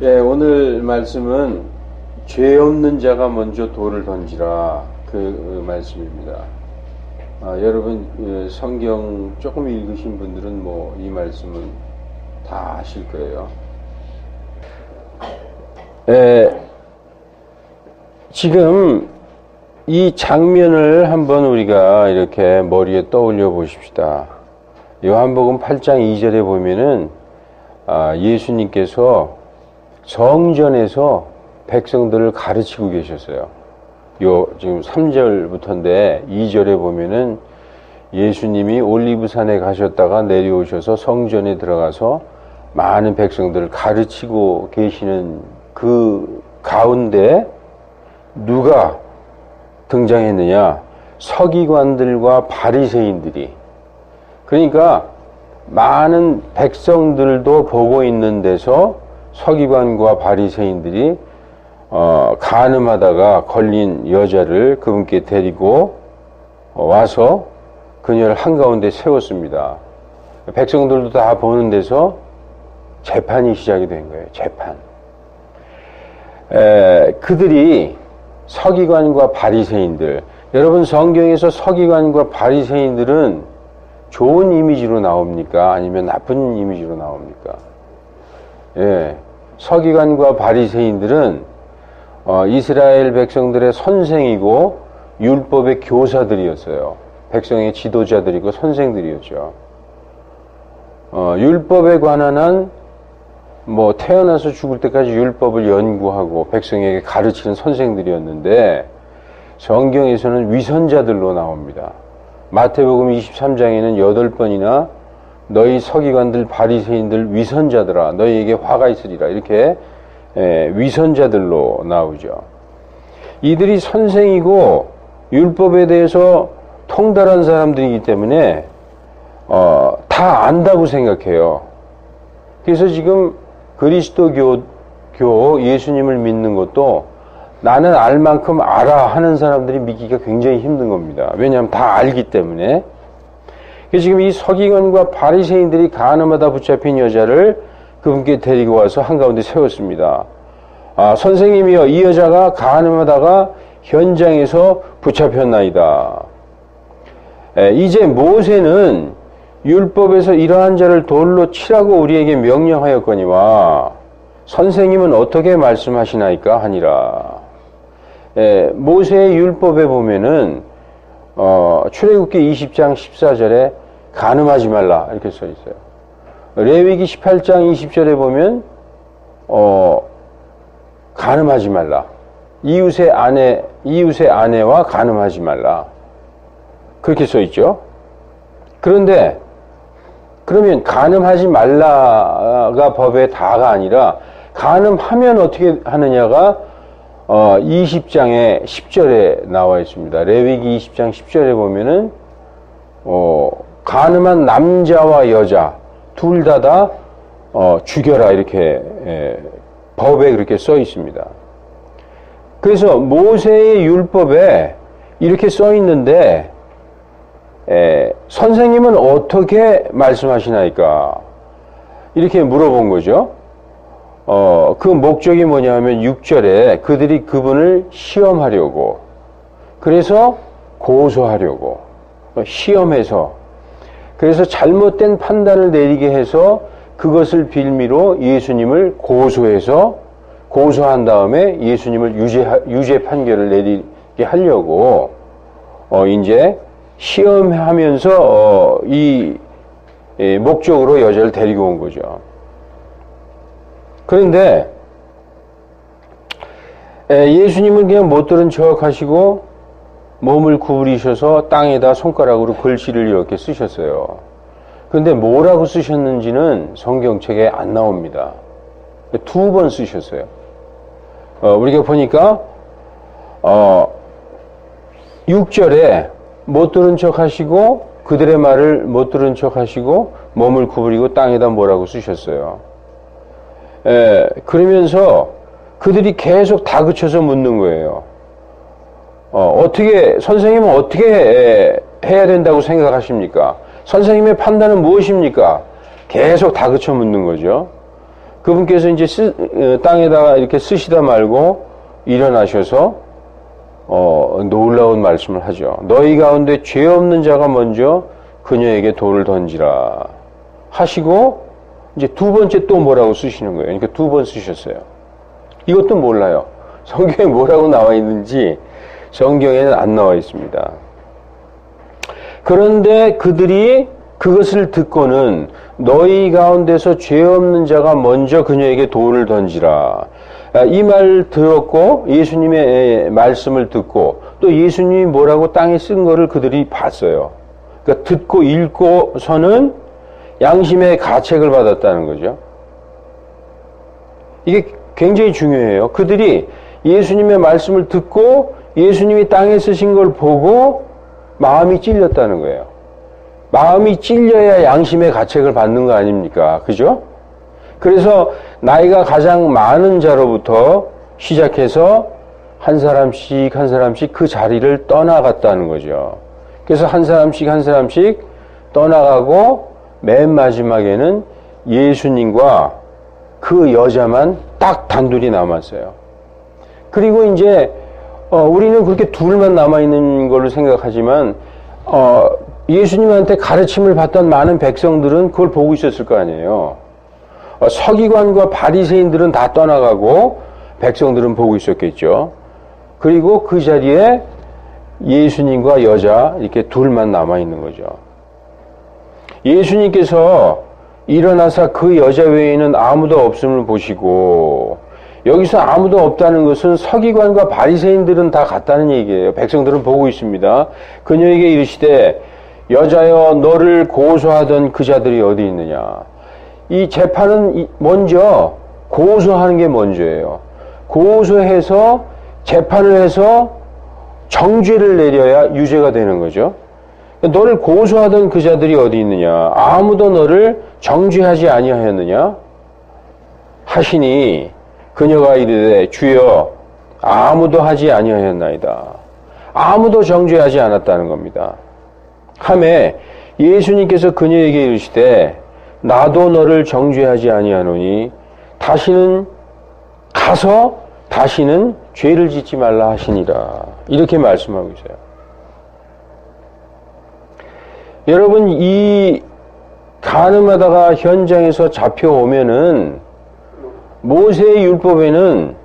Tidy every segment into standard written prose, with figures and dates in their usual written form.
예, 오늘 말씀은 죄 없는 자가 먼저 돌을 던지라 그 말씀입니다. 여러분 성경 조금 읽으신 분들은 뭐 이 말씀은 다 아실 거예요. 지금 이 장면을 한번 우리가 이렇게 머리에 떠올려 보십시다. 요한복음 8장 2절에 보면은 예수님께서 성전에서 백성들을 가르치고 계셨어요. 지금 3절부터인데 2절에 보면은 예수님이 올리브산에 가셨다가 내려오셔서 성전에 들어가서 많은 백성들을 가르치고 계시는 그 가운데 누가 등장했느냐? 서기관들과 바리새인들이. 그러니까 많은 백성들도 보고 있는 데서 서기관과 바리새인들이 간음하다가 걸린 여자를 그분께 데리고 와서 그녀를 한가운데 세웠습니다. 백성들도 다 보는 데서 재판이 시작이 된 거예요. 재판. 그들이 서기관과 바리새인들, 여러분 성경에서 서기관과 바리새인들은 좋은 이미지로 나옵니까? 아니면 나쁜 이미지로 나옵니까? 서기관과 바리새인들은 이스라엘 백성들의 선생이고 율법의 교사들이었어요. 백성의 지도자들이고 선생들이었죠. 율법에 관한 한 태어나서 죽을 때까지 율법을 연구하고 백성에게 가르치는 선생들이었는데 성경에서는 위선자들로 나옵니다. 마태복음 23장에는 8번이나 너희 서기관들 바리새인들 위선자들아 너희에게 화가 있으리라 이렇게 위선자들로 나오죠. 이들이 선생이고 율법에 대해서 통달한 사람들이기 때문에 다 안다고 생각해요. 그래서 지금 그리스도교 예수님을 믿는 것도 나는 알 만큼 알아 하는 사람들이 믿기가 굉장히 힘든 겁니다. 왜냐하면 다 알기 때문에. 그래서 지금 이 서기관과 바리새인들이 간음하다 붙잡힌 여자를 그분께 데리고 와서 한가운데 세웠습니다. 선생님이여, 이 여자가 간음하다가 현장에서 붙잡혔나이다. 이제 모세는 율법에서 이러한 자를 돌로 치라고 우리에게 명령하였거니와 선생님은 어떻게 말씀하시나이까 하니라. 모세의 율법에 보면은 출애굽기 20장 14절에 간음하지 말라 이렇게 써 있어요. 레위기 18장 20절에 보면 간음하지 말라. 이웃의 아내와 간음하지 말라. 그렇게 써 있죠. 그런데 그러면 간음하지 말라가 법의 다가 아니라 간음하면 어떻게 하느냐가 20장의 10절에 나와 있습니다. 레위기 20장 10절에 보면은 간음한 남자와 여자 둘 다 죽여라 이렇게 법에 그렇게 써 있습니다. 그래서 모세의 율법에 이렇게 써 있는데 선생님은 어떻게 말씀하시나이까? 이렇게 물어본 거죠. 그 목적이 뭐냐면 6절에 그들이 그분을 시험하려고, 그래서 고소하려고, 시험해서, 그래서 잘못된 판단을 내리게 해서 그것을 빌미로 예수님을 고소한 다음에 예수님을 유죄 판결을 내리게 하려고 이제 시험하면서 이 목적으로 여자를 데리고 온 거죠. 그런데 예수님은 그냥 못 들은 척 하시고 몸을 구부리셔서 땅에다 손가락으로 글씨를 이렇게 쓰셨어요. 그런데 뭐라고 쓰셨는지는 성경책에 안 나옵니다. 2번 쓰셨어요. 우리가 보니까 6절에 못 들은 척 하시고 그들의 말을 못 들은 척 하시고 몸을 구부리고 땅에다 뭐라고 쓰셨어요. 그러면서 그들이 계속 다그쳐서 묻는 거예요. 선생님은 어떻게 해야 된다고 생각하십니까? 선생님의 판단은 무엇입니까? 계속 다그쳐 묻는 거죠. 그분께서 이제 땅에다가 이렇게 쓰시다 말고 일어나셔서 놀라운 말씀을 하죠. 너희 가운데 죄 없는 자가 먼저 그녀에게 돌을 던지라 하시고 이제 두 번째 또 뭐라고 쓰시는 거예요. 그러니까 두 번 쓰셨어요. 이것도 몰라요. 성경에 뭐라고 나와 있는지 성경에는 안 나와 있습니다. 그런데 그들이 그것을 듣고는 너희 가운데서 죄 없는 자가 먼저 그녀에게 돌을 던지라. 이 말 들었고 예수님의 말씀을 듣고 또 예수님이 뭐라고 땅에 쓴 거를 그들이 봤어요. 그러니까 듣고 읽고서는 양심의 가책을 받았다는 거죠. 이게 굉장히 중요해요. 그들이 예수님의 말씀을 듣고 예수님이 땅에 쓰신 걸 보고 마음이 찔렸다는 거예요. 마음이 찔려야 양심의 가책을 받는 거 아닙니까? 그죠? 그래서 나이가 가장 많은 자로부터 시작해서 한 사람씩 한 사람씩 그 자리를 떠나갔다는 거죠. 그래서 한 사람씩 한 사람씩 떠나가고 맨 마지막에는 예수님과 그 여자만 딱 단둘이 남았어요. 그리고 이제 우리는 그렇게 둘만 남아있는 걸로 생각하지만 예수님한테 가르침을 받던 많은 백성들은 그걸 보고 있었을 거 아니에요. 서기관과 바리새인들은 다 떠나가고 백성들은 보고 있었겠죠. 그리고 그 자리에 예수님과 여자 이렇게 둘만 남아있는 거죠. 예수님께서 일어나서 그 여자 외에는 아무도 없음을 보시고, 여기서 아무도 없다는 것은 서기관과 바리새인들은 다 갔다는 얘기예요. 백성들은 보고 있습니다. 그녀에게 이르시되 여자여 너를 고소하던 그 자들이 어디 있느냐. 이 재판은 먼저 고소하는 게 먼저예요. 고소해서 재판을 해서 정죄를 내려야 유죄가 되는 거죠. 너를 고소하던 그 자들이 어디 있느냐. 아무도 너를 정죄하지 아니하였느냐 하시니 그녀가 이르되 주여 아무도 하지 아니하였나이다. 아무도 정죄하지 않았다는 겁니다. 하매 예수님께서 그녀에게 이르시되 나도 너를 정죄하지 아니하노니 다시는 가서 다시는 죄를 짓지 말라 하시니라. 이렇게 말씀하고 있어요. 여러분, 이 간음하다가 현장에서 잡혀오면은 모세의 율법에는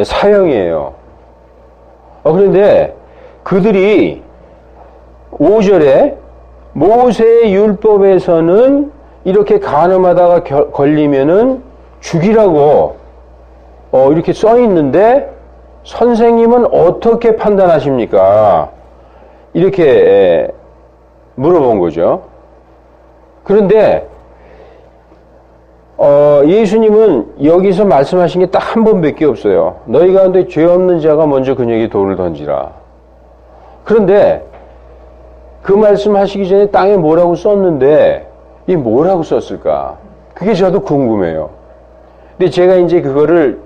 사형이에요. 그런데 그들이 5절에 모세의 율법에서는 이렇게 간음하다가 걸리면은 죽이라고 이렇게 써 있는데 선생님은 어떻게 판단하십니까? 이렇게 물어본 거죠. 그런데 예수님은 여기서 말씀하신 게 딱 한 번밖에 없어요. 너희 가운데 죄 없는 자가 먼저 그녀에게 돌을 던지라. 그런데 그 말씀하시기 전에 땅에 뭐라고 썼는데 이 뭐라고 썼을까? 그게 저도 궁금해요. 근데 제가 이제 그거를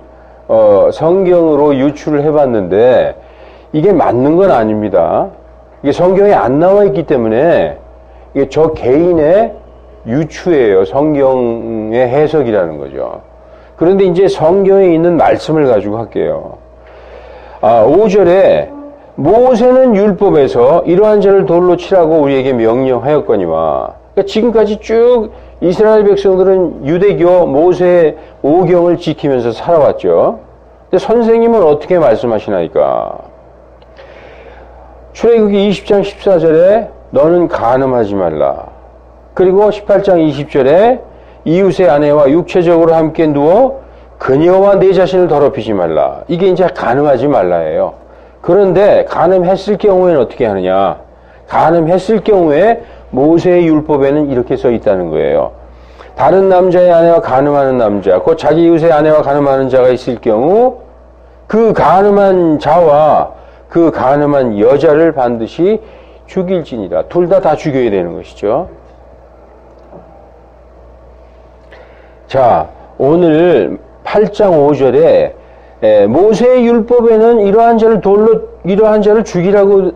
성경으로 유출을 해봤는데 이게 맞는 건 아닙니다. 이게 성경에 안 나와 있기 때문에 이게 저 개인의 유추예요. 성경의 해석이라는 거죠. 그런데 이제 성경에 있는 말씀을 가지고 할게요. 5절에 모세는 율법에서 이러한 자를 돌로 치라고 우리에게 명령하였거니와. 그러니까 지금까지 쭉 이스라엘 백성들은 유대교 모세 오경을 지키면서 살아왔죠. 근데 선생님은 어떻게 말씀하시나이까? 출애굽기 20장 14절에 너는 간음하지 말라. 그리고 18장 20절에 이웃의 아내와 육체적으로 함께 누워 그녀와 내 자신을 더럽히지 말라. 이게 이제 간음하지 말라예요. 그런데 간음했을 경우에는 어떻게 하느냐? 간음했을 경우에 모세의 율법에는 이렇게 써 있다는 거예요. 다른 남자의 아내와 간음하는 남자, 곧 자기 이웃의 아내와 간음하는 자가 있을 경우 그 간음한 자와 그 간음한 여자를 반드시 죽일지니라. 둘 다 죽여야 되는 것이죠. 자, 오늘 8장 5절에 모세의 율법에는 이러한 자를 죽이라고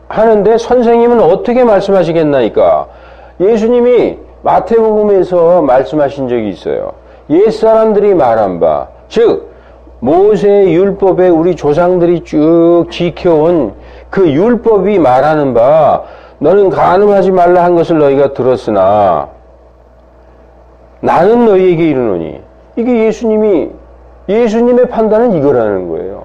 하는데 선생님은 어떻게 말씀하시겠나이까? 예수님이 마태복음에서 말씀하신 적이 있어요. 옛사람들이 말한 바, 즉 모세의 율법에 우리 조상들이 쭉 지켜온 그 율법이 말하는 바, 너는 간음하지 말라 한 것을 너희가 들었으나 나는 너희에게 이르노니. 이게 예수님의 판단은 이거라는 거예요.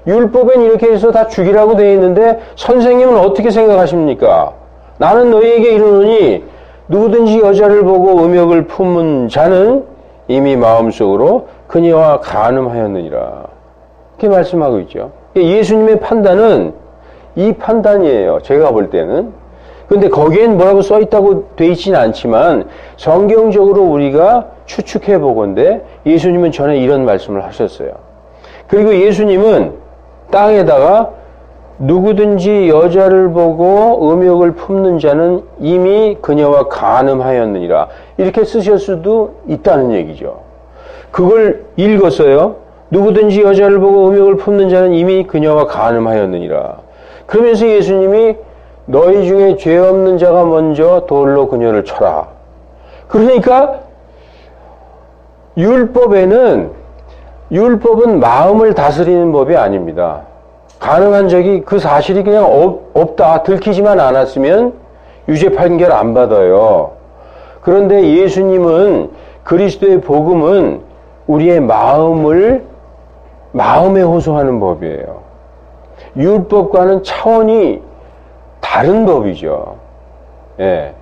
율법엔 이렇게 해서 다 죽이라고 되어 있는데 선생님은 어떻게 생각하십니까? 나는 너희에게 이르노니 누구든지 여자를 보고 음욕을 품은 자는 이미 마음속으로 그녀와 간음하였느니라. 이렇게 말씀하고 있죠. 예수님의 판단은 이 판단이에요. 제가 볼 때는. 근데 거기엔 뭐라고 써 있다고 돼 있지는 않지만 성경적으로 우리가 추측해 보건대 예수님은 전에 이런 말씀을 하셨어요. 그리고 예수님은 땅에다가 누구든지 여자를 보고 음욕을 품는 자는 이미 그녀와 간음하였느니라. 이렇게 쓰실 수도 있다는 얘기죠. 그걸 읽었어요. 누구든지 여자를 보고 음욕을 품는 자는 이미 그녀와 간음하였느니라. 그러면서 예수님이 너희 중에 죄 없는 자가 먼저 돌로 그녀를 쳐라. 그러니까 율법은 마음을 다스리는 법이 아닙니다. 가능한 적이 그 사실이 그냥 없다. 들키지만 않았으면 유죄 판결 안 받아요. 그런데 예수님은 그리스도의 복음은 우리의 마음에 호소하는 법이에요. 율법과는 차원이 다른 법이죠. 예.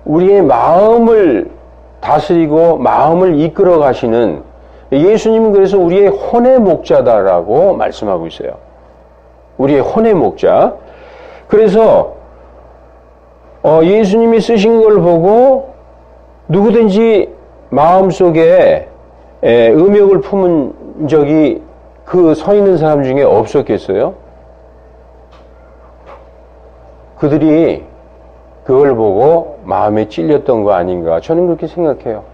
우리의 마음을 다스리고 마음을 이끌어 가시는 예수님은 그래서 우리의 혼의 목자다라고 말씀하고 있어요. 우리의 혼의 목자. 그래서 예수님이 쓰신 걸 보고 누구든지 마음속에 음욕을 품은 적이 그 서 있는 사람 중에 없었겠어요? 그들이 그걸 보고 마음에 찔렸던 거 아닌가? 저는 그렇게 생각해요.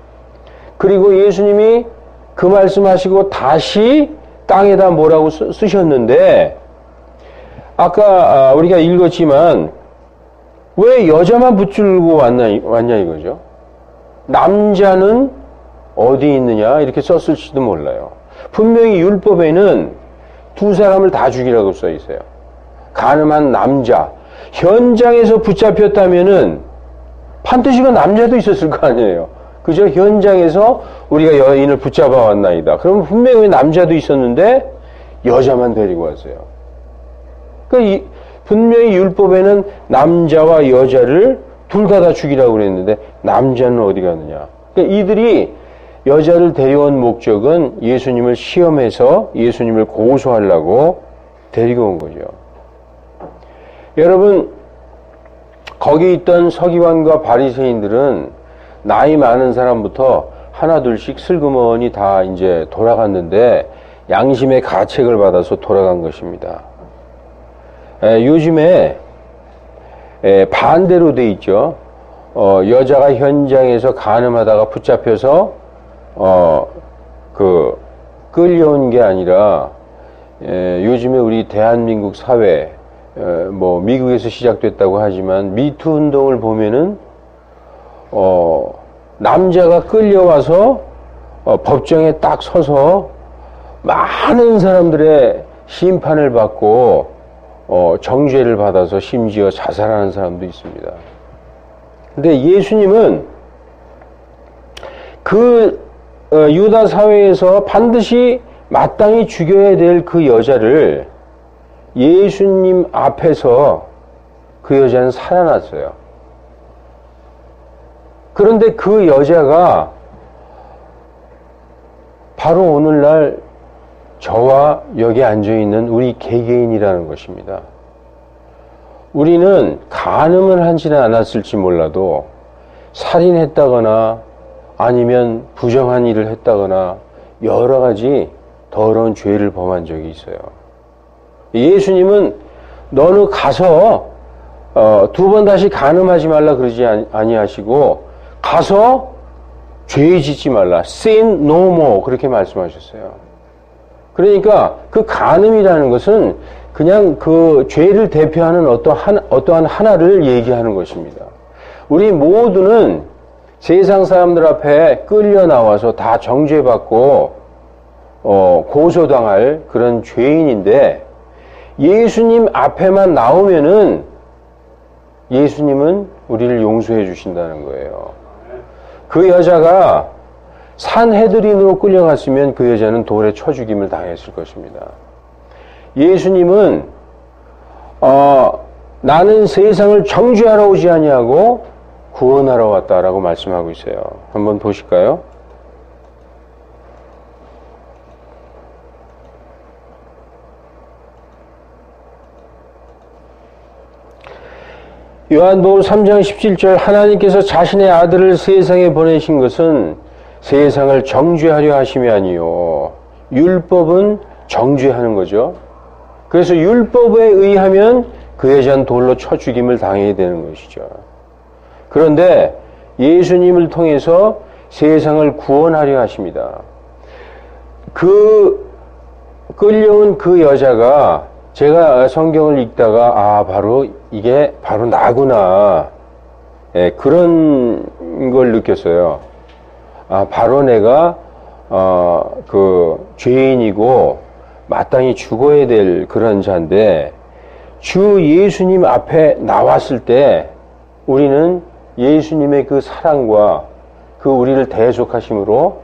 그리고 예수님이 그 말씀하시고 다시 땅에다 뭐라고 쓰셨는데 아까 우리가 읽었지만 왜 여자만 붙들고 왔냐 이거죠. 남자는 어디 있느냐 이렇게 썼을지도 몰라요. 분명히 율법에는 두 사람을 다 죽이라고 써 있어요. 간음한 남자. 현장에서 붙잡혔다면은 반드시 그 남자도 있었을 거 아니에요. 그죠? 현장에서 우리가 여인을 붙잡아 왔나이다. 그러면 분명히 남자도 있었는데 여자만 데리고 왔어요. 그러니까 분명히 율법에는 남자와 여자를 둘 다 죽이라고 그랬는데 남자는 어디 갔느냐. 그러니까 이들이 여자를 데려온 목적은 예수님을 시험해서 예수님을 고소하려고 데리고 온 거죠. 여러분, 거기 있던 서기관과 바리새인들은 나이 많은 사람부터 하나둘씩 슬그머니 다 이제 돌아갔는데 양심의 가책을 받아서 돌아간 것입니다. 요즘에 반대로 돼 있죠. 여자가 현장에서 간음하다가 붙잡혀서 끌려온 게 아니라 요즘에 우리 대한민국 사회 미국에서 시작됐다고 하지만 미투 운동을 보면은 남자가 끌려와서 법정에 딱 서서 많은 사람들의 심판을 받고 정죄를 받아서 심지어 자살하는 사람도 있습니다. 근데 예수님은 그 유다 사회에서 반드시 마땅히 죽여야 될 그 여자를 예수님 앞에서 그 여자는 살아났어요. 그런데 그 여자가 바로 오늘날 저와 여기 앉아있는 우리 개개인이라는 것입니다. 우리는 간음을 하지는 않았을지 몰라도 살인했다거나 아니면 부정한 일을 했다거나 여러 가지 더러운 죄를 범한 적이 있어요. 예수님은 너는 가서 두 번 다시 간음하지 말라 그러지 아니하시고 가서 죄 짓지 말라. sin no more 그렇게 말씀하셨어요. 그러니까 그 간음이라는 것은 그냥 그 죄를 대표하는 어떠한 하나를 얘기하는 것입니다. 우리 모두는 세상 사람들 앞에 끌려 나와서 다 정죄받고 고소당할 그런 죄인인데 예수님 앞에만 나오면은 예수님은 우리를 용서해 주신다는 거예요. 그 여자가 산헤드린으로 끌려갔으면 그 여자는 돌에 쳐 죽임을 당했을 것입니다. 예수님은 나는 세상을 정죄하러 오지 아니하고 구원하러 왔다라고 말씀하고 있어요. 한번 보실까요? 요한복음 3장 17절 하나님께서 자신의 아들을 세상에 보내신 것은 세상을 정죄하려 하심이 아니요 율법은 정죄하는 거죠. 그래서 율법에 의하면 그 여자는 돌로 쳐 죽임을 당해야 되는 것이죠. 그런데 예수님을 통해서 세상을 구원하려 하십니다. 그 끌려온 그 여자가 제가 성경을 읽다가 바로 이게 바로 나구나 그런 걸 느꼈어요. 바로 내가 그 죄인이고 마땅히 죽어야 될 그런 자인데 주 예수님 앞에 나왔을 때 우리는 예수님의 그 사랑과 그 우리를 대속하심으로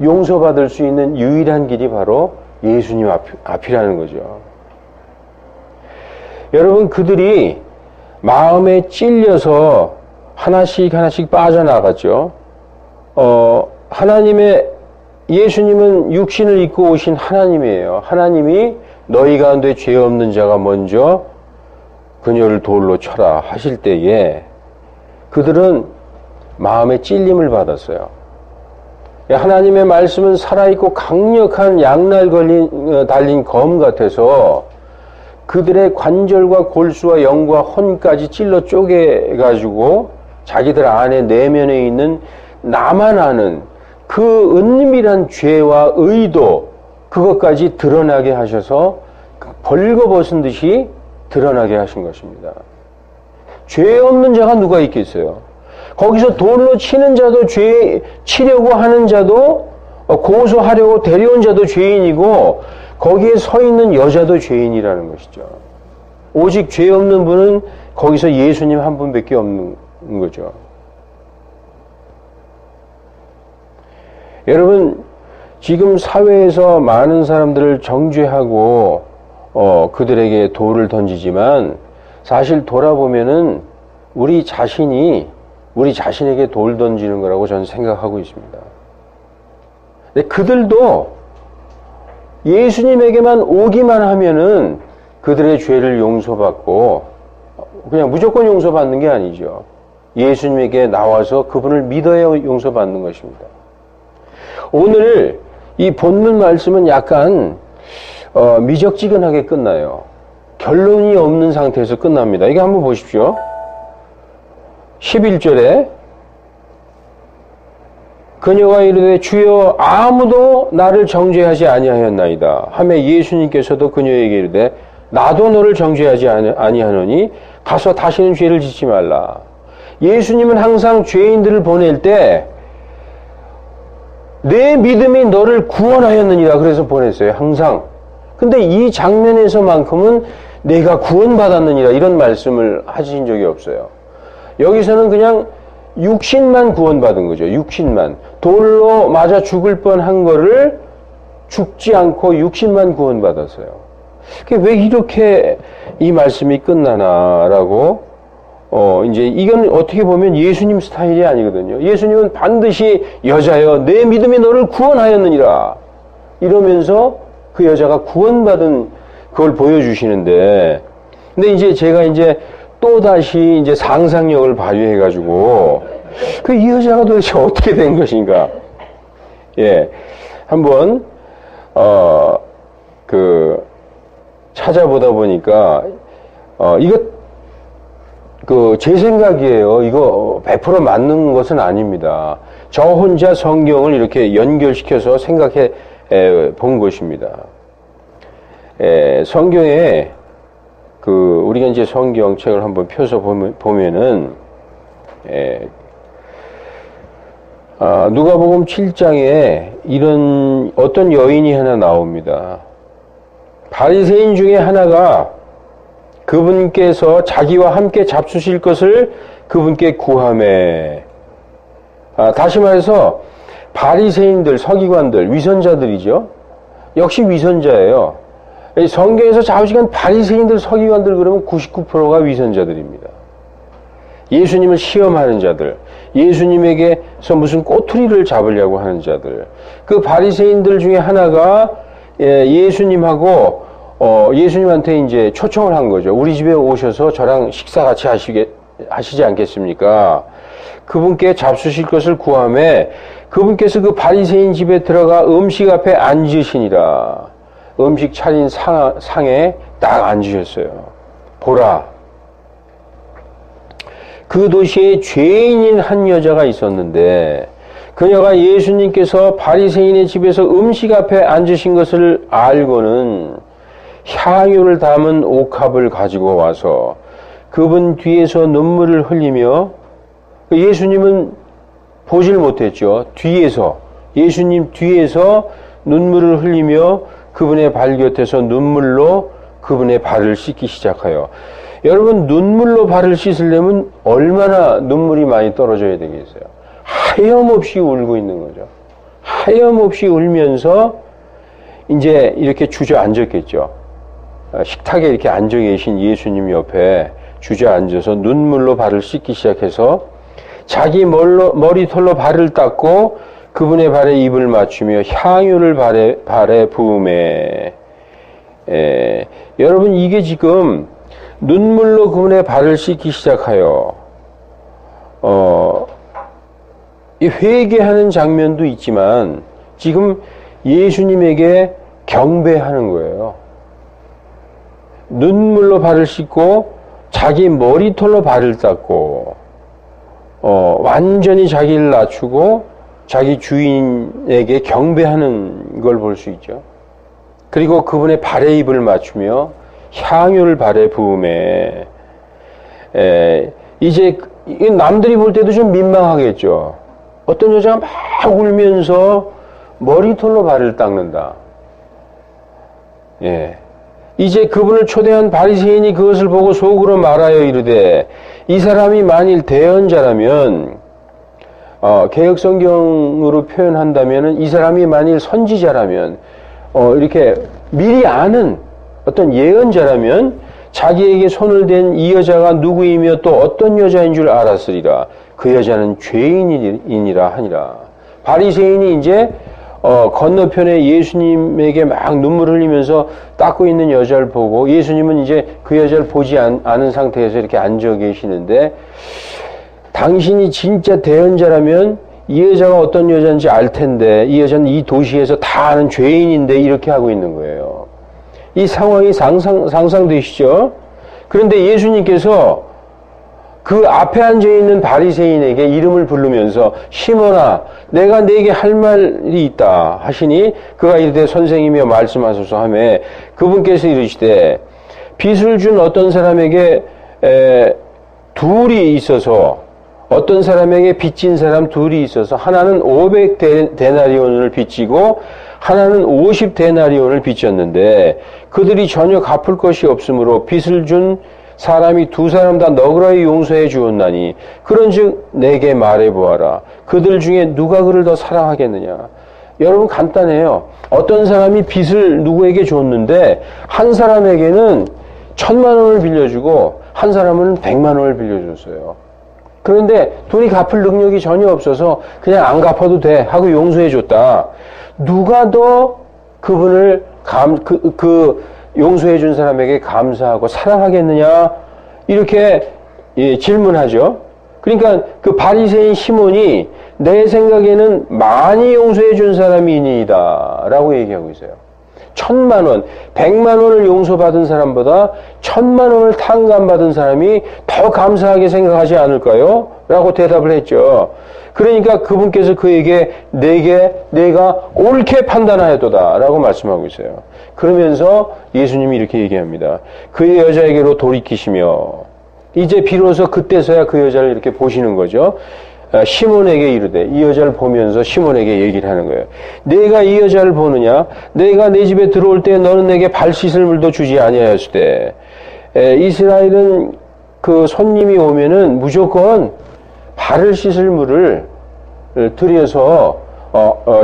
용서받을 수 있는 유일한 길이 바로 예수님 앞이라는 거죠. 여러분, 그들이 마음에 찔려서 하나씩 빠져나갔죠. 예수님은 육신을 입고 오신 하나님이에요. 하나님이 너희 가운데 죄 없는 자가 먼저 그녀를 돌로 쳐라 하실 때에 그들은 마음에 찔림을 받았어요. 하나님의 말씀은 살아있고 강력한 양날 달린 검 같아서 그들의 관절과 골수와 영과 혼까지 찔러 쪼개가지고 자기들 안에 내면에 있는 나만 아는 그 은밀한 죄와 의도 그것까지 드러나게 하셔서 벌거벗은 듯이 드러나게 하신 것입니다. 죄 없는 자가 누가 있겠어요? 거기서 돌로 치는 자도 치려고 하는 자도 고소하려고 데려온 자도 죄인이고 거기에 서 있는 여자도 죄인이라는 것이죠. 오직 죄 없는 분은 거기서 예수님 한 분밖에 없는 거죠. 여러분, 지금 사회에서 많은 사람들을 정죄하고 그들에게 돌을 던지지만 사실 돌아보면은 우리 자신이 우리 자신에게 돌 던지는 거라고 저는 생각하고 있습니다. 근데 그들도 예수님에게만 오기만 하면은 그들의 죄를 용서받고 그냥 무조건 용서받는 게 아니죠. 예수님에게 나와서 그분을 믿어야 용서받는 것입니다. 오늘 이 본문 말씀은 약간 미적지근하게 끝나요. 결론이 없는 상태에서 끝납니다. 이거 한번 보십시오. 11절에 그녀가 이르되 주여 아무도 나를 정죄하지 아니하였나이다 하매 예수님께서도 그녀에게 이르되 나도 너를 정죄하지 아니하노니 가서 다시는 죄를 짓지 말라. 예수님은 항상 죄인들을 보낼 때 내 믿음이 너를 구원하였느니라 그래서 보냈어요. 항상. 근데 이 장면에서만큼은 내가 구원받았느니라 이런 말씀을 하신 적이 없어요. 여기서는 그냥 육신만 구원받은 거죠. 육신만. 돌로 맞아 죽을 뻔한 거를 죽지 않고 육신만 구원받았어요. 왜 이렇게 이 말씀이 끝나나라고 이제 이건 어떻게 보면 예수님 스타일이 아니거든요. 예수님은 반드시 여자여 내 믿음이 너를 구원하였느니라 이러면서 그 여자가 구원받은 그걸 보여주시는데 근데 이제 제가 이제 또다시 이제 상상력을 발휘해가지고 이 여자가 도대체 어떻게 된 것인가. 예. 한번, 찾아보다 보니까, 제 생각이에요. 이거 100% 맞는 것은 아닙니다. 저 혼자 성경을 이렇게 연결시켜서 생각해 본 것입니다. 성경에, 우리가 이제 성경책을 한번 펴서 보면은, 누가복음 7장에 이런 어떤 여인이 하나 나옵니다. 바리새인 중에 하나가 그분께서 자기와 함께 잡수실 것을 그분께 구하매. 다시 말해서 바리새인들, 서기관들, 위선자들이죠. 역시 위선자예요. 성경에서 좌우지간 바리새인들, 서기관들 그러면 99%가 위선자들입니다. 예수님을 시험하는 자들, 예수님에게서 무슨 꼬투리를 잡으려고 하는 자들. 그 바리새인들 중에 하나가 예수님하고 예수님한테 이제 초청을 한 거죠. 우리 집에 오셔서 저랑 식사 같이 하시지 않겠습니까? 그분께 잡수실 것을 구하매 그분께서 그 바리새인 집에 들어가 음식 앞에 앉으시니라. 음식 차린 상에 딱 앉으셨어요. 보라. 그 도시에 죄인인 한 여자가 있었는데 그녀가 예수님께서 바리새인의 집에서 음식 앞에 앉으신 것을 알고는 향유를 담은 옥합을 가지고 와서 그분 뒤에서 눈물을 흘리며 예수님은 보질 못했죠. 뒤에서 예수님 뒤에서 눈물을 흘리며 그분의 발 곁에서 눈물로 그분의 발을 씻기 시작하여 여러분 눈물로 발을 씻으려면 얼마나 눈물이 많이 떨어져야 되겠어요. 하염없이 울고 있는 거죠. 하염없이 울면서 이제 이렇게 주저앉았겠죠. 식탁에 이렇게 앉아 계신 예수님 옆에 주저앉아서 눈물로 발을 씻기 시작해서 자기 머리털로 발을 닦고 그분의 발에 입을 맞추며 향유를 발에 부으매. 여러분 이게 지금 눈물로 그분의 발을 씻기 시작하여 이 회개하는 장면도 있지만 지금 예수님에게 경배하는 거예요. 눈물로 발을 씻고 자기 머리털로 발을 닦고 완전히 자기를 낮추고 자기 주인에게 경배하는 걸 볼 수 있죠. 그리고 그분의 발에 입을 맞추며 향유를 발에 부으매. 이제 남들이 볼 때도 좀 민망하겠죠. 어떤 여자가 막 울면서 머리털로 발을 닦는다. 이제 그분을 초대한 바리새인이 그것을 보고 속으로 말하여 이르되 이 사람이 만일 대언자라면 개역성경으로 표현한다면 이 사람이 만일 선지자라면 이렇게 미리 아는 어떤 예언자라면 자기에게 손을 댄 이 여자가 누구이며 또 어떤 여자인 줄 알았으리라. 그 여자는 죄인이니라 하니라. 바리새인이 이제 건너편에 예수님에게 막 눈물 흘리면서 닦고 있는 여자를 보고 예수님은 이제 그 여자를 보지 않은 상태에서 이렇게 앉아 계시는데 당신이 진짜 대언자라면 이 여자가 어떤 여자인지 알 텐데 이 여자는 이 도시에서 다 아는 죄인인데 이렇게 하고 있는 거예요. 이 상황이 상상되시죠? 그런데 예수님께서 그 앞에 앉아있는 바리새인에게 이름을 부르면서 시몬아 내가 네게 할 말이 있다 하시니 그가 이르되 선생이며 말씀하소서 하며 그분께서 이르시되 빚을 준 어떤 사람에게 둘이 있어서 어떤 사람에게 빚진 사람 둘이 있어서 하나는 500데나리온을 빚지고 하나는 50데나리온을 빚졌는데 그들이 전혀 갚을 것이 없으므로 빚을 준 사람이 두 사람 다 너그러이 용서해 주었나니 그런즉 내게 말해보아라. 그들 중에 누가 그를 더 사랑하겠느냐. 여러분 간단해요. 어떤 사람이 빚을 누구에게 줬는데 한 사람에게는 1,000만 원을 빌려주고 한 사람은 100만 원을 빌려줬어요. 그런데 둘이 갚을 능력이 전혀 없어서 그냥 안 갚아도 돼 하고 용서해 줬다. 누가 더 그분을 용서해 준 사람에게 감사하고 사랑하겠느냐? 이렇게 질문하죠. 그러니까 그 바리새인 시몬이 내 생각에는 많이 용서해 준 사람이니이다 라고 얘기하고 있어요. 1,000만 원, 100만 원을 용서받은 사람보다 1,000만 원을 탕감받은 사람이 더 감사하게 생각하지 않을까요? 라고 대답을 했죠. 그러니까 그분께서 그에게 내가 옳게 판단하였도다 라고 말씀하고 있어요. 그러면서 예수님이 이렇게 얘기합니다. 그 여자에게로 돌이키시며 이제 비로소 그때서야 그 여자를 이렇게 보시는 거죠. 시몬에게 이르되, 이 여자를 보면서 시몬에게 얘기를 하는 거예요. 내가 이 여자를 보느냐? 내가 내 집에 들어올 때 너는 내게 발 씻을 물도 주지 아니하였으되. 이스라엘은 그 손님이 오면은 무조건 발을 씻을 물을 들여서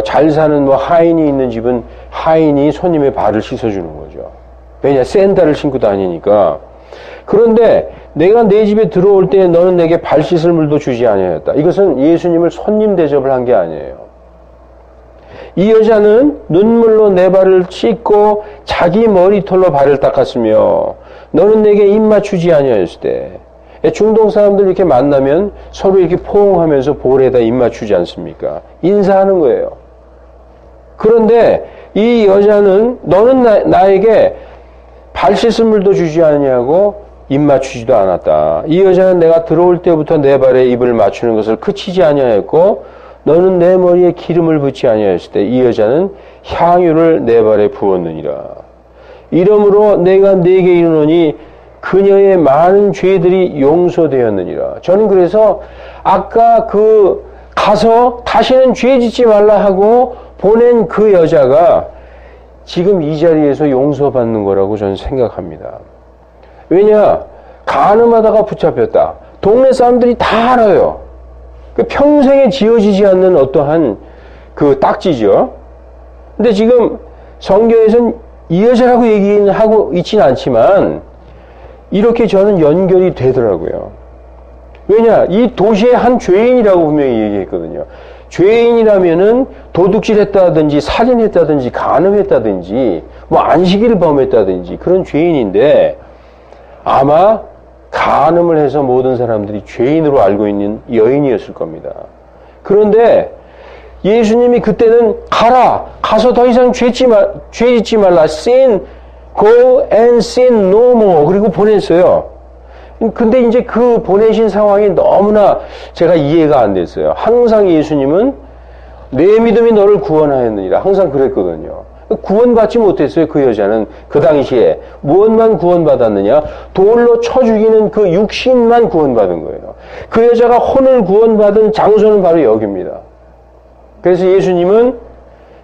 잘 사는 뭐 하인이 있는 집은 하인이 손님의 발을 씻어주는 거죠. 왜냐? 샌들을 신고 다니니까. 그런데 내가 내 집에 들어올 때 너는 내게 발 씻을 물도 주지 아니하였다. 이것은 예수님을 손님 대접을 한 게 아니에요. 이 여자는 눈물로 내 발을 씻고 자기 머리털로 발을 닦았으며 너는 내게 입 맞추지 아니하였을 때. 중동 사람들 이렇게 만나면 서로 이렇게 포옹하면서 볼에다 입 맞추지 않습니까? 인사하는 거예요. 그런데 이 여자는 너는 나에게 발 씻을 물도 주지 않냐고 입 맞추지도 않았다. 이 여자는 내가 들어올 때부터 내 발에 입을 맞추는 것을 그치지 아니하였고 너는 내 머리에 기름을 붓지 아니하였을 때 이 여자는 향유를 내 발에 부었느니라. 이러므로 내가 네게 이르노니 그녀의 많은 죄들이 용서되었느니라. 저는 그래서 아까 가서 다시는 죄 짓지 말라 하고 보낸 그 여자가 지금 이 자리에서 용서받는 거라고 저는 생각합니다. 왜냐? 간음하다가 붙잡혔다. 동네 사람들이 다 알아요. 그 평생에 지워지지 않는 어떠한 그 딱지죠. 근데 지금 성경에서는 이 여자라고 얘기는 하고 있지는 않지만 이렇게 저는 연결이 되더라고요. 왜냐? 이 도시의 한 죄인이라고 분명히 얘기했거든요. 죄인이라면은 도둑질했다든지 살인했다든지 간음했다든지 뭐 안식일을 범했다든지 그런 죄인인데 아마 간음을 해서 모든 사람들이 죄인으로 알고 있는 여인이었을 겁니다. 그런데 예수님이 그때는 가서 더 이상 죄 짓지 말라. sin, go and sin no more. 그리고 보냈어요. 근데 이제 그 보내신 상황이 너무나 제가 이해가 안 됐어요. 항상 예수님은 내 믿음이 너를 구원하였느니라. 항상 그랬거든요. 구원받지 못했어요. 그 여자는 그 당시에 무엇만 구원받았느냐? 돌로 쳐 죽이는 그 육신만 구원받은 거예요. 그 여자가 혼을 구원받은 장소는 바로 여기입니다. 그래서 예수님은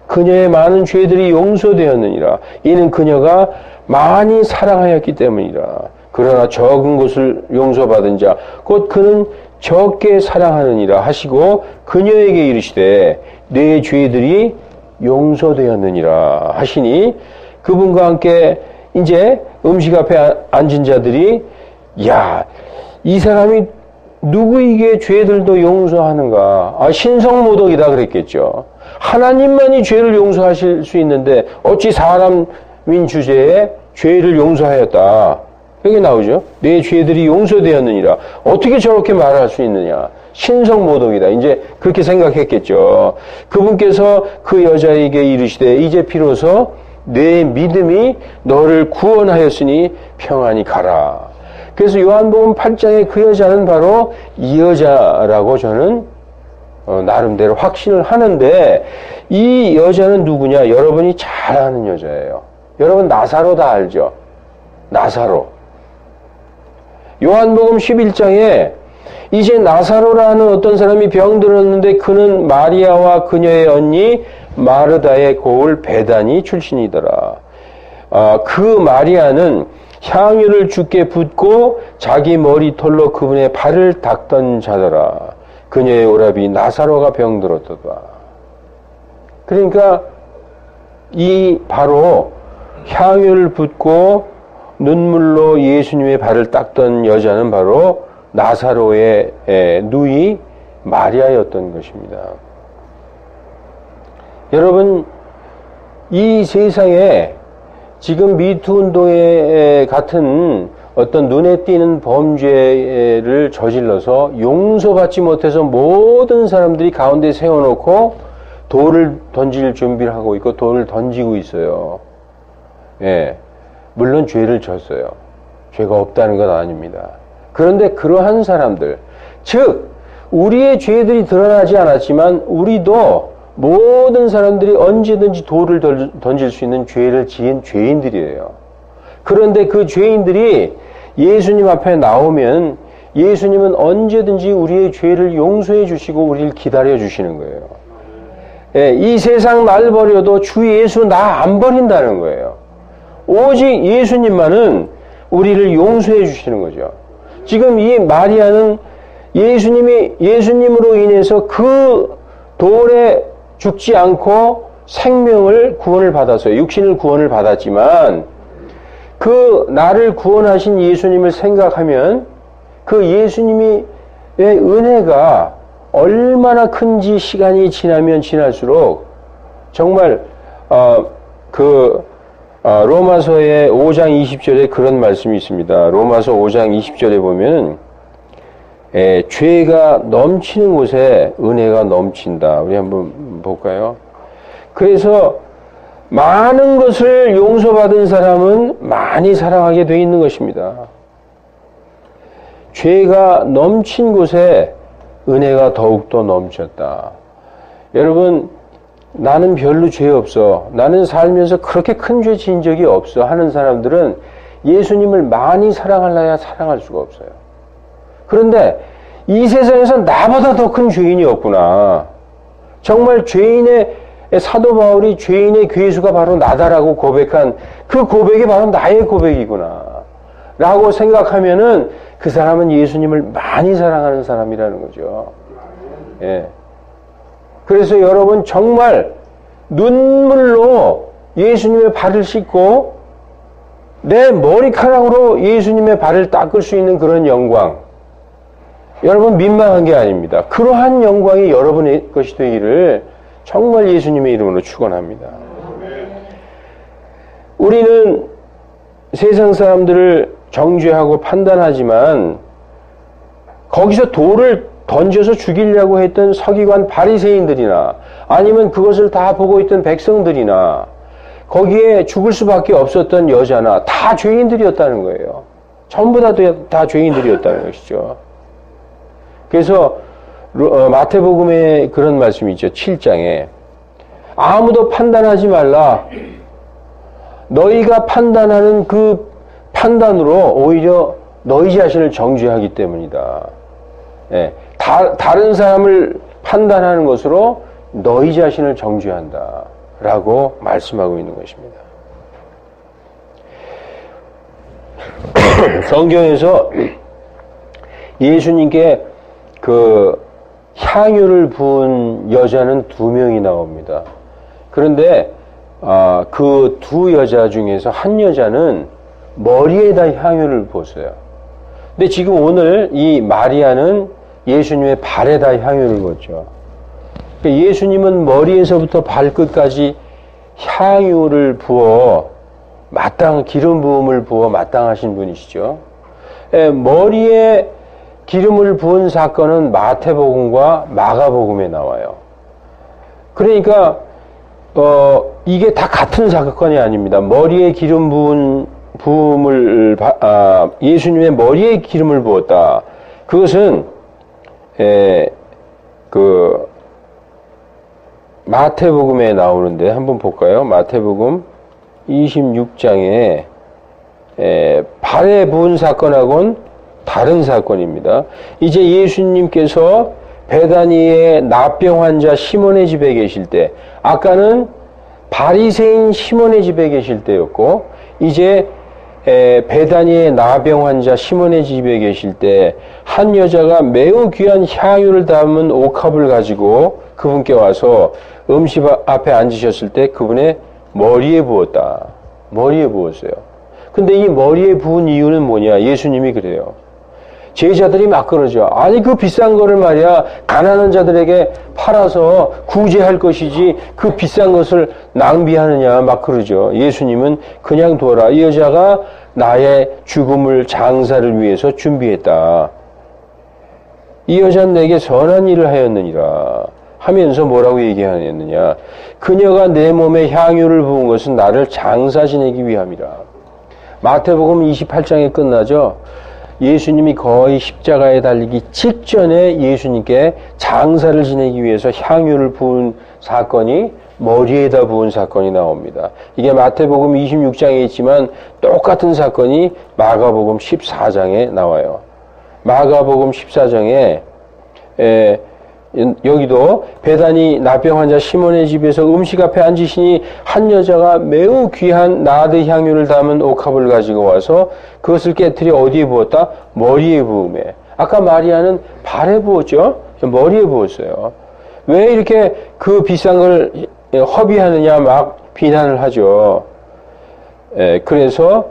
그녀의 많은 죄들이 용서되었느니라. 이는 그녀가 많이 사랑하였기 때문이라. 그러나 적은 것을 용서받은 자 곧 그는 적게 사랑하느니라 하시고 그녀에게 이르시되 내 죄들이 용서되었느니라 하시니 그분과 함께 이제 음식 앞에 앉은 자들이 야, 이 사람이 누구에게 죄들도 용서하는가? 신성모독이다 그랬겠죠. 하나님만이 죄를 용서하실 수 있는데 어찌 사람인 주제에 죄를 용서하였다. 여기 나오죠. 내 죄들이 용서되었느니라. 어떻게 저렇게 말할 수 있느냐. 신성모독이다. 이제 그렇게 생각했겠죠. 그분께서 그 여자에게 이르시되 이제 비로소 내 믿음이 너를 구원하였으니 평안히 가라. 그래서 요한복음 8장의 그 여자는 바로 이 여자라고 저는 나름대로 확신을 하는데 이 여자는 누구냐? 여러분이 잘 아는 여자예요. 여러분 나사로 다 알죠? 나사로. 요한복음 11장에 이제 나사로라는 어떤 사람이 병들었는데 그는 마리아와 그녀의 언니 마르다의 고을 베다니 출신이더라. 그 마리아는 향유를 주께 붓고 자기 머리털로 그분의 발을 닦던 자더라. 그녀의 오라비 나사로가 병들었도다. 그러니까 이 바로 향유를 붓고 눈물로 예수님의 발을 닦던 여자는 바로 나사로의 누이 마리아였던 것입니다. 여러분, 이 세상에 지금 미투 운동에 같은 어떤 눈에 띄는 범죄를 저질러서 용서받지 못해서 모든 사람들이 가운데 세워놓고 돌을 던질 준비를 하고 있고 돌을 던지고 있어요. 예. 물론 죄를 졌어요. 죄가 없다는 건 아닙니다. 그런데 그러한 사람들, 즉 우리의 죄들이 드러나지 않았지만 우리도 모든 사람들이 언제든지 돌을 던질 수 있는 죄를 지은 죄인들이에요. 그런데 그 죄인들이 예수님 앞에 나오면 예수님은 언제든지 우리의 죄를 용서해 주시고 우리를 기다려 주시는 거예요. 예, 이 세상 날 버려도 주 예수 나 안 버린다는 거예요. 오직 예수님만은 우리를 용서해 주시는 거죠. 지금 이 마리아는 예수님으로 인해서 그 돌에 죽지 않고 생명을 구원을 받았어요. 육신을 구원을 받았지만 그 나를 구원하신 예수님을 생각하면 그 예수님의 은혜가 얼마나 큰지 시간이 지나면 지날수록 정말 로마서의 5장 20절에 그런 말씀이 있습니다. 로마서 5장 20절에 보면 죄가 넘치는 곳에 은혜가 넘친다. 우리 한번 볼까요? 그래서 많은 것을 용서받은 사람은 많이 사랑하게 되어 있는 것입니다. 죄가 넘친 곳에 은혜가 더욱더 넘쳤다. 여러분, 나는 별로 죄 없어. 나는 살면서 그렇게 큰 죄 지은 적이 없어. 하는 사람들은 예수님을 많이 사랑하려야 사랑할 수가 없어요. 그런데 이 세상에서 나보다 더 큰 죄인이 없구나. 정말 사도 바울이 죄인의 괴수가 바로 나다라고 고백한 그 고백이 바로 나의 고백이구나. 라고 생각하면은 그 사람은 예수님을 많이 사랑하는 사람이라는 거죠. 예. 그래서 여러분 정말 눈물로 예수님의 발을 씻고 내 머리카락으로 예수님의 발을 닦을 수 있는 그런 영광. 여러분 민망한 게 아닙니다. 그러한 영광이 여러분의 것이 되기를 정말 예수님의 이름으로 축원합니다. 우리는 세상 사람들을 정죄하고 판단하지만 거기서 돌을 던져서 죽이려고 했던 서기관 바리새인들이나 아니면 그것을 다 보고 있던 백성들이나 거기에 죽을 수밖에 없었던 여자나 다 죄인들이었다는 거예요. 전부 다 죄인들이었다는 것이죠. 그래서 마태복음에 그런 말씀이 있죠. 7장에 아무도 판단하지 말라. 너희가 판단하는 그 판단으로 오히려 너희 자신을 정죄하기 때문이다. 예, 다른 사람을 판단하는 것으로 너희 자신을 정죄한다. 라고 말씀하고 있는 것입니다. 성경에서 예수님께 그 향유를 부은 여자는 2명이 나옵니다. 그런데 그 2 여자 중에서 한 여자는 머리에다 향유를 부었어요. 근데 지금 오늘 이 마리아는 예수님의 발에다 향유를 부었죠. 그러니까 예수님은 머리에서부터 발끝까지 향유를 부어 기름 부음을 부어 마땅하신 분이시죠. 머리에 기름을 부은 사건은 마태복음과 마가복음에 나와요. 그러니까 이게 다 같은 사건이 아닙니다. 머리에 기름 부음을 예수님의 머리에 기름을 부었다. 그것은 그 마태복음에 나오는데 한번 볼까요? 마태복음 26장에 발에 부은 사건하고는 다른 사건입니다. 이제 예수님께서 베다니의 나병 환자 시몬의 집에 계실 때, 아까는 바리새인 시몬의 집에 계실 때였고, 이제 베다니의 나병 환자 시몬의 집에 계실 때 한 여자가 매우 귀한 향유를 담은 옥합을 가지고 그분께 와서 음식 앞에 앉으셨을 때 그분의 머리에 부었다. 머리에 부었어요. 근데 이 머리에 부은 이유는 뭐냐? 예수님이 그래요. 제자들이 막 그러죠. 아니 그 비싼 거를 말이야 가난한 자들에게 팔아서 구제할 것이지 그 비싼 것을 낭비하느냐 막 그러죠. 예수님은 그냥 둬라. 이 여자가 나의 죽음을 장사를 위해서 준비했다. 이 여자는 내게 선한 일을 하였느니라 하면서 뭐라고 얘기하였느냐. 그녀가 내 몸에 향유를 부은 것은 나를 장사 지내기 위함이라. 마태복음 28장에 끝나죠. 예수님이 거의 십자가에 달리기 직전에 예수님께 장사를 지내기 위해서 향유를 부은 사건이 머리에다 부은 사건이 나옵니다. 이게 마태복음 26장에 있지만 똑같은 사건이 마가복음 14장에 나와요. 마가복음 14장에 여기도 베다니 나병 환자 시몬의 집에서 음식 앞에 앉으시니 한 여자가 매우 귀한 나드 향유를 담은 옥합을 가지고 와서 그것을 깨트려 어디에 부었다? 머리에 부으매. 아까 마리아는 발에 부었죠? 머리에 부었어요. 왜 이렇게 그 비싼 걸 허비하느냐 막 비난을 하죠. 그래서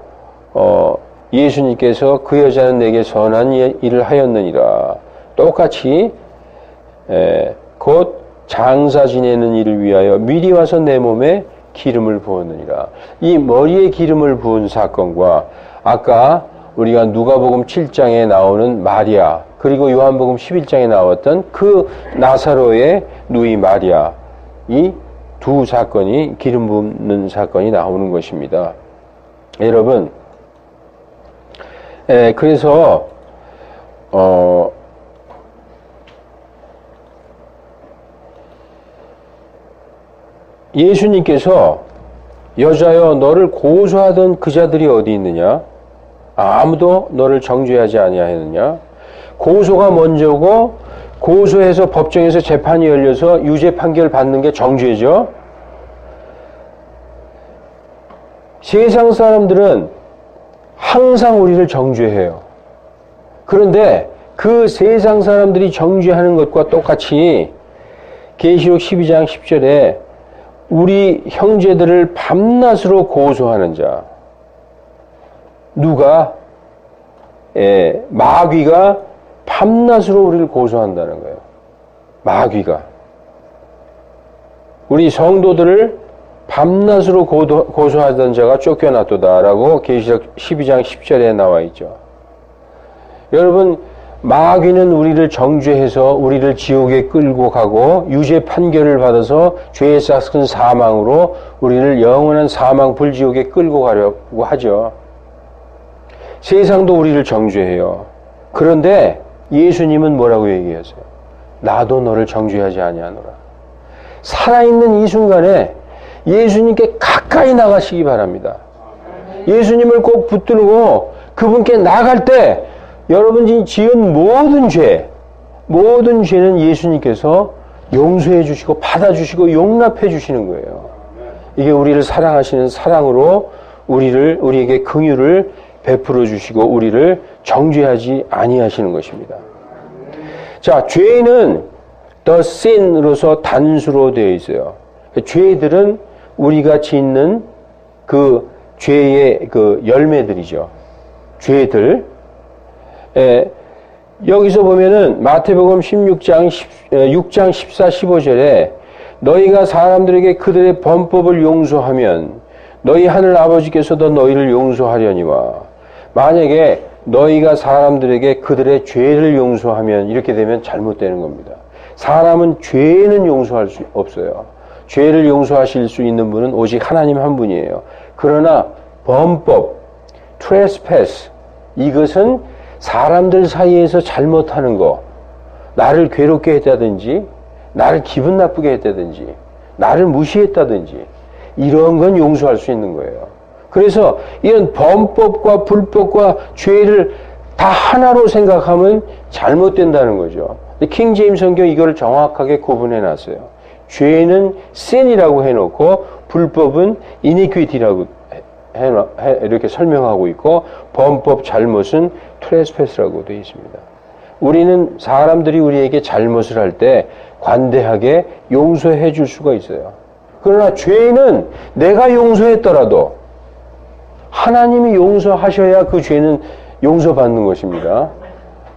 예수님께서 그 여자는 내게 선한 일을 하였느니라. 똑같이 곧 장사 지내는 일을 위하여 미리 와서 내 몸에 기름을 부었느니라. 이 머리에 기름을 부은 사건과 아까 우리가 누가복음 7장에 나오는 마리아, 그리고 요한복음 11장에 나왔던 그 나사로의 누이 마리아, 이 두 사건이 기름 붓는 사건이 나오는 것입니다. 여러분, 그래서 예수님께서 여자여 너를 고소하던 그 자들이 어디 있느냐? 아무도 너를 정죄하지 아니하였느냐? 고소가 먼저고 고소해서 법정에서 재판이 열려서 유죄 판결 받는 게 정죄죠. 세상 사람들은 항상 우리를 정죄해요. 그런데 그 세상 사람들이 정죄하는 것과 똑같이 계시록 12장 10절에 우리 형제들을 밤낮으로 고소하는 자, 누가? 마귀가 밤낮으로 우리를 고소한다는 거예요. 마귀가 우리 성도들을 밤낮으로 고소하던 자가 쫓겨났도다라고 계시록 12장 10절에 나와 있죠. 여러분, 마귀는 우리를 정죄해서 우리를 지옥에 끌고 가고 유죄 판결을 받아서 죄에 싹은 사망으로 우리를 영원한 사망 불지옥에 끌고 가려고 하죠. 세상도 우리를 정죄해요. 그런데 예수님은 뭐라고 얘기하세요? 나도 너를 정죄하지 아니하노라. 살아있는 이 순간에 예수님께 가까이 나가시기 바랍니다. 예수님을 꼭 붙들고 그분께 나갈 때 여러분이 지은 모든 죄는 예수님께서 용서해 주시고 받아주시고 용납해 주시는 거예요. 이게 우리를 사랑하시는 사랑으로 우리에게 긍휼을 베풀어 주시고 우리를 정죄하지 아니하시는 것입니다. 자, 죄는 the sin으로서 단수로 되어 있어요. 죄들은 우리가 짓는 그 죄의 그 열매들이죠. 죄들. 여기서 보면은 마태복음 6장 14, 15절에 너희가 사람들에게 그들의 범법을 용서하면 너희 하늘 아버지께서도 너희를 용서하려니와. 만약에 너희가 사람들에게 그들의 죄를 용서하면 이렇게 되면 잘못되는 겁니다. 사람은 죄는 용서할 수 없어요. 죄를 용서하실 수 있는 분은 오직 하나님 한 분이에요. 그러나 범법, trespass, 이것은 사람들 사이에서 잘못하는 거, 나를 괴롭게 했다든지, 나를 기분 나쁘게 했다든지, 나를 무시했다든지, 이런 건 용서할 수 있는 거예요. 그래서 이런 범법과 불법과 죄를 다 하나로 생각하면 잘못된다는 거죠. 킹 제임스 성경 이거를 정확하게 구분해 놨어요. 죄는 sin이라고 해놓고 불법은 iniquity라고 이렇게 설명하고 있고 범법 잘못은 trespass라고 되어 있습니다. 우리는 사람들이 우리에게 잘못을 할 때 관대하게 용서해 줄 수가 있어요. 그러나 죄는 내가 용서했더라도 하나님이 용서하셔야 그 죄는 용서받는 것입니다.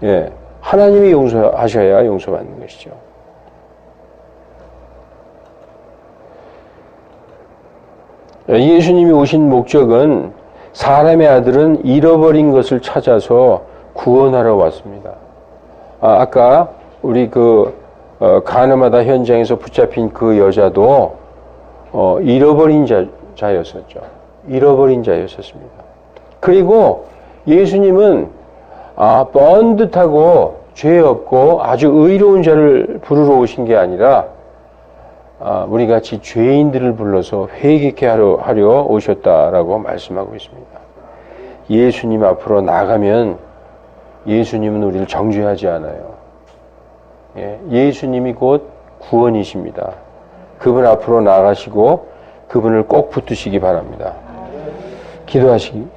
예, 하나님이 용서하셔야 용서받는 것이죠. 예수님이 오신 목적은 사람의 아들은 잃어버린 것을 찾아서 구원하러 왔습니다. 아까 우리 가늠하다 현장에서 붙잡힌 그 여자도 잃어버린 자였었죠. 잃어버린 자였었습니다. 그리고 예수님은 번듯하고 죄 없고 아주 의로운 자를 부르러 오신 게 아니라 우리 같이 죄인들을 불러서 회개케 하려 오셨다라고 말씀하고 있습니다. 예수님 앞으로 나가면 예수님은 우리를 정죄하지 않아요. 예수님이 곧 구원이십니다. 그분 앞으로 나가시고 그분을 꼭 붙드시기 바랍니다. 기도하시기